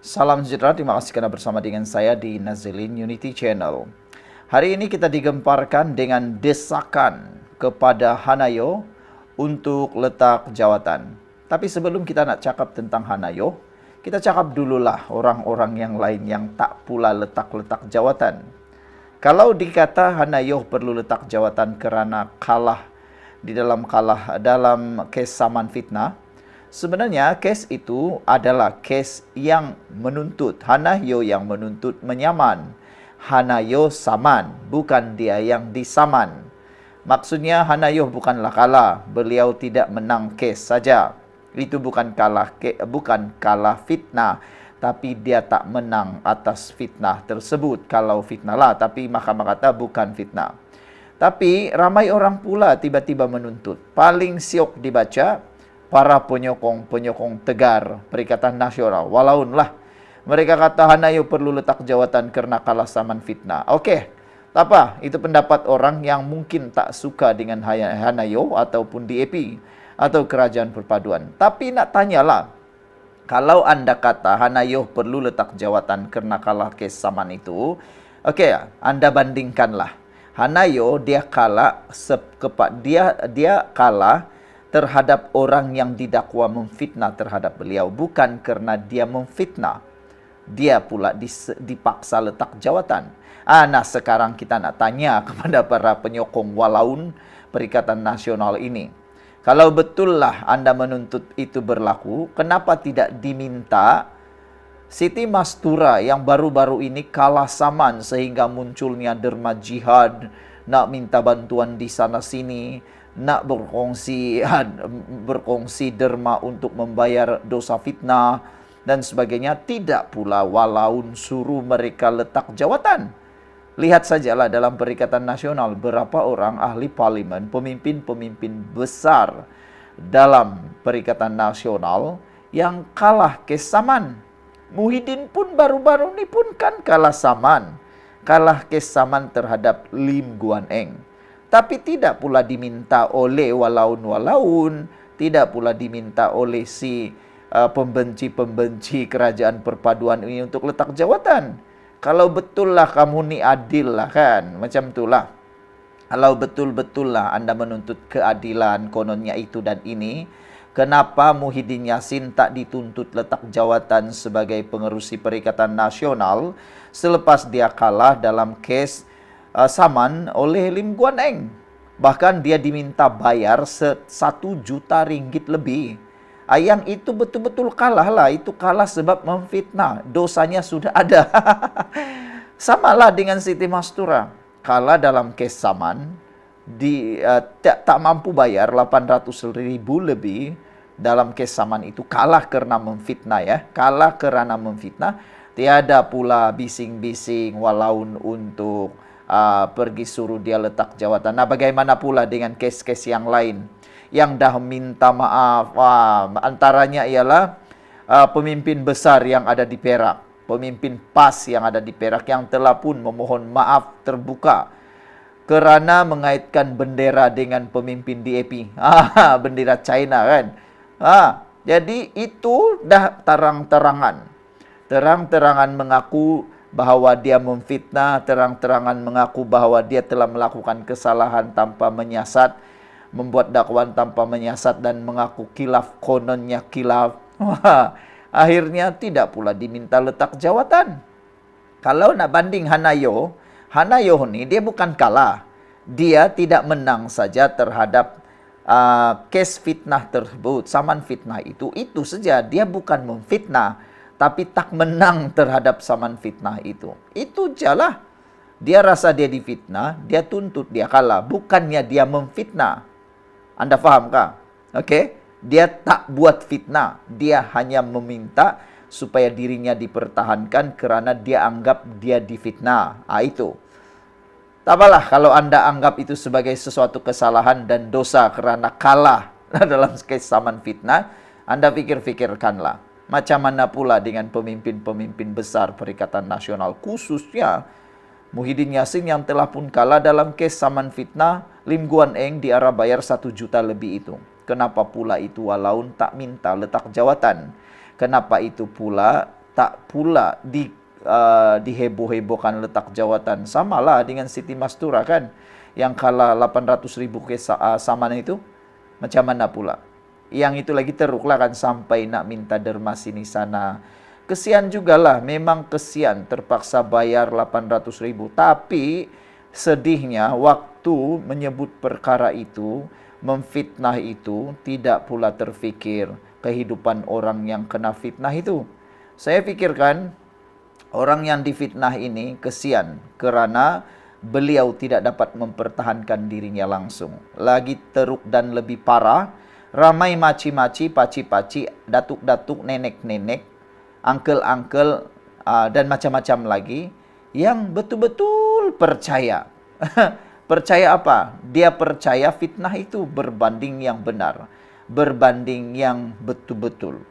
Salam sejahtera, terima kasih karena bersama dengan saya di Nazilin Unity Channel. Hari ini kita digemparkan dengan desakan kepada Hanayo untuk letak jawatan. Tapi sebelum kita nak cakap tentang Hanayo, kita cakap dululah orang-orang yang lain yang tak pula letak-letak jawatan. Kalau dikata Hanayo perlu letak jawatan kerana kalah dalam kes saman fitnah, sebenarnya kes itu adalah kes yang menuntut. Hanayo yang menuntut menyaman. Hanayo saman, bukan dia yang disaman. Maksudnya Hanayo bukanlah kalah, beliau tidak menang kes saja. Itu bukan kalah fitnah, tapi dia tak menang atas fitnah tersebut. Kalau fitnah lah, tapi mahkamah kata bukan fitnah. Tapi ramai orang pula tiba-tiba menuntut. Paling siok dibaca para penyokong tegar Perikatan Nasional. Walaupun mereka kata Hanayo perlu letak jawatan kerana kalah saman fitnah. Okey, tak apa. Itu pendapat orang yang mungkin tak suka dengan Hanayo ataupun DAP atau Kerajaan Perpaduan. Tapi nak tanyalah, kalau anda kata Hanayo perlu letak jawatan kerana kalah kes saman itu, okey, anda bandingkanlah. Hanayo dia kalah terhadap orang yang didakwa memfitnah terhadap beliau, bukan kerana dia memfitnah. Dia pula dipaksa letak jawatan. Nah, sekarang kita nak tanya kepada para penyokong walaun Perikatan Nasional ini. Kalau betullah anda menuntut itu berlaku, kenapa tidak diminta Siti Mastura yang baru-baru ini kalah saman sehingga munculnya derma jihad, nak minta bantuan di sana-sini, nak berkongsi derma untuk membayar dosa fitnah dan sebagainya. Tidak pula walaun suruh mereka letak jawatan. Lihat sajalah dalam Perikatan Nasional berapa orang ahli parlimen, pemimpin-pemimpin besar dalam Perikatan Nasional yang kalah kes saman. Muhyiddin pun baru-baru ni pun kan kalah saman. Kalah kes saman terhadap Lim Guan Eng. Tapi tidak pula diminta oleh walaun-walaun, tidak pula diminta oleh si pembenci-pembenci Kerajaan Perpaduan ini untuk letak jawatan. Kalau betullah kamu ni adil lah kan, macam itulah. Kalau betul-betullah anda menuntut keadilan kononnya itu dan ini, kenapa Muhyiddin Yassin tak dituntut letak jawatan sebagai pengerusi Perikatan Nasional selepas dia kalah dalam kes saman oleh Lim Guan Eng? Bahkan dia diminta bayar 1 juta ringgit lebih. Yang itu betul-betul kalah lah. Itu kalah sebab memfitnah. Dosanya sudah ada. Samalah dengan Siti Mastura. Kalah dalam kes saman, tak mampu bayar 800.000 lebih dalam kes saman itu. Kalah kerana memfitnah ya. Kalah kerana memfitnah. Tiada pula bising-bising walaun untuk pergi suruh dia letak jawatan. Nah, bagaimana pula dengan kes-kes yang lain yang dah minta maaf? Antaranya ialah pemimpin besar yang ada di Perak. Pemimpin PAS yang ada di Perak yang telah pun memohon maaf terbuka kerana mengaitkan bendera dengan pemimpin DAP. Bendera China kan. Jadi itu dah terang-terangan. Terang-terangan mengaku bahawa dia memfitnah, terang-terangan mengaku bahawa dia telah melakukan kesalahan tanpa menyiasat, membuat dakwaan tanpa menyiasat dan mengaku khilaf, kononnya khilaf. Akhirnya tidak pula diminta letak jawatan. Kalau nak banding Hanayo ni dia bukan kalah. Dia tidak menang saja terhadap kes fitnah tersebut, saman fitnah itu saja. Dia bukan memfitnah, tapi tak menang terhadap saman fitnah itu. Itu jelah. Dia rasa dia difitnah, dia tuntut dia kalah. Bukannya dia memfitnah. Anda fahamkah? Okey? Dia tak buat fitnah. Dia hanya meminta supaya dirinya dipertahankan kerana dia anggap dia difitnah. Itu. Tak apalah kalau anda anggap itu sebagai sesuatu kesalahan dan dosa kerana kalah dalam kes saman fitnah, anda fikir-fikirkanlah. Macam mana pula dengan pemimpin-pemimpin besar Perikatan Nasional, khususnya Muhyiddin Yassin yang telah pun kalah dalam kes saman fitnah Lim Guan Eng diarah bayar 1 juta lebih itu. Kenapa pula itu walaun tak minta letak jawatan? Kenapa itu pula tak pula diheboh-hebohkan letak jawatan. Samalah dengan Siti Mastura kan, yang kalah 800.000 kes saman itu, macam mana pula? Yang itu lagi teruk lah kan, sampai nak minta derma sini sana. Kesian jugalah, memang kesian terpaksa bayar 800.000. Tapi sedihnya waktu menyebut perkara itu, memfitnah itu, tidak pula terfikir kehidupan orang yang kena fitnah itu. Saya pikirkan orang yang difitnah ini kesian kerana beliau tidak dapat mempertahankan dirinya langsung. Lagi teruk dan lebih parah, ramai maci-maci, paci-paci, datuk-datuk, nenek-nenek, uncle-uncle, dan macam-macam lagi yang betul-betul percaya. Percaya apa? Dia percaya fitnah itu berbanding yang benar, berbanding yang betul-betul.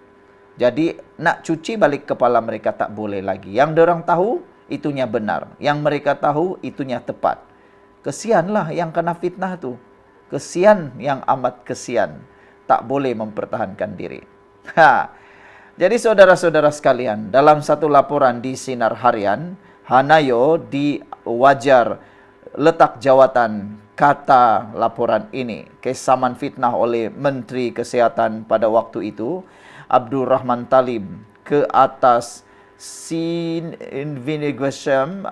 Jadi nak cuci balik kepala mereka tak boleh lagi. Yang dorang tahu itunya benar, yang mereka tahu itunya tepat. Kesianlah yang kena fitnah tu. Kesian yang amat kesian. Tak boleh mempertahankan diri. Jadi saudara-saudara sekalian, dalam satu laporan di Sinar Harian, Hanayo diwajar letak jawatan kata laporan ini. Kesaman fitnah oleh Menteri Kesihatan pada waktu itu, Abdul Rahman Talib, ke atas Sin Investigation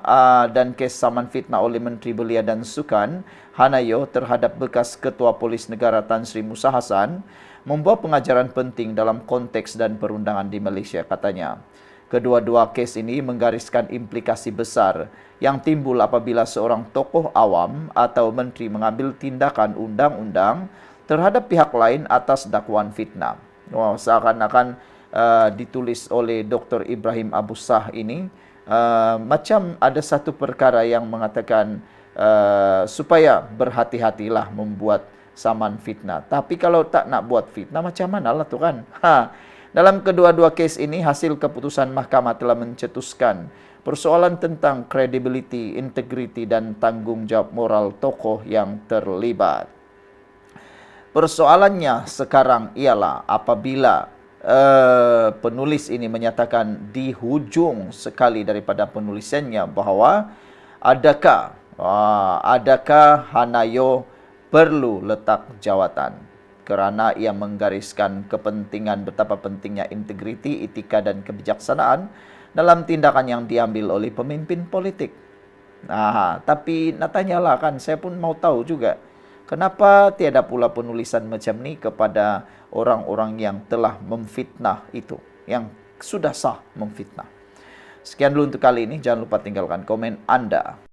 dan kes saman fitnah oleh Menteri Belia dan Sukan Hanayo terhadap bekas Ketua Polis Negara Tan Sri Musa Hasan membawa pengajaran penting dalam konteks dan perundangan di Malaysia, katanya. Kedua-dua kes ini menggariskan implikasi besar yang timbul apabila seorang tokoh awam atau menteri mengambil tindakan undang-undang terhadap pihak lain atas dakwaan fitnah. Wow, seakan-akan ditulis oleh Dr. Ibrahim Abu Sah ini, macam ada satu perkara yang mengatakan supaya berhati-hatilah membuat saman fitnah. Tapi kalau tak nak buat fitnah, macam mana lah tu kan? Dalam kedua-dua kes ini, hasil keputusan mahkamah telah mencetuskan persoalan tentang credibility, integriti dan tanggungjawab moral tokoh yang terlibat. Persoalannya sekarang ialah apabila penulis ini menyatakan di hujung sekali daripada penulisannya bahawa adakah Hanayo perlu letak jawatan kerana ia menggariskan kepentingan betapa pentingnya integriti, etika dan kebijaksanaan dalam tindakan yang diambil oleh pemimpin politik. Tapi nak tanyalah kan, saya pun mau tahu juga, kenapa tiada pula penulisan macam ni kepada orang-orang yang telah memfitnah itu, yang sudah sah memfitnah. Sekian dulu untuk kali ini, jangan lupa tinggalkan komen Anda.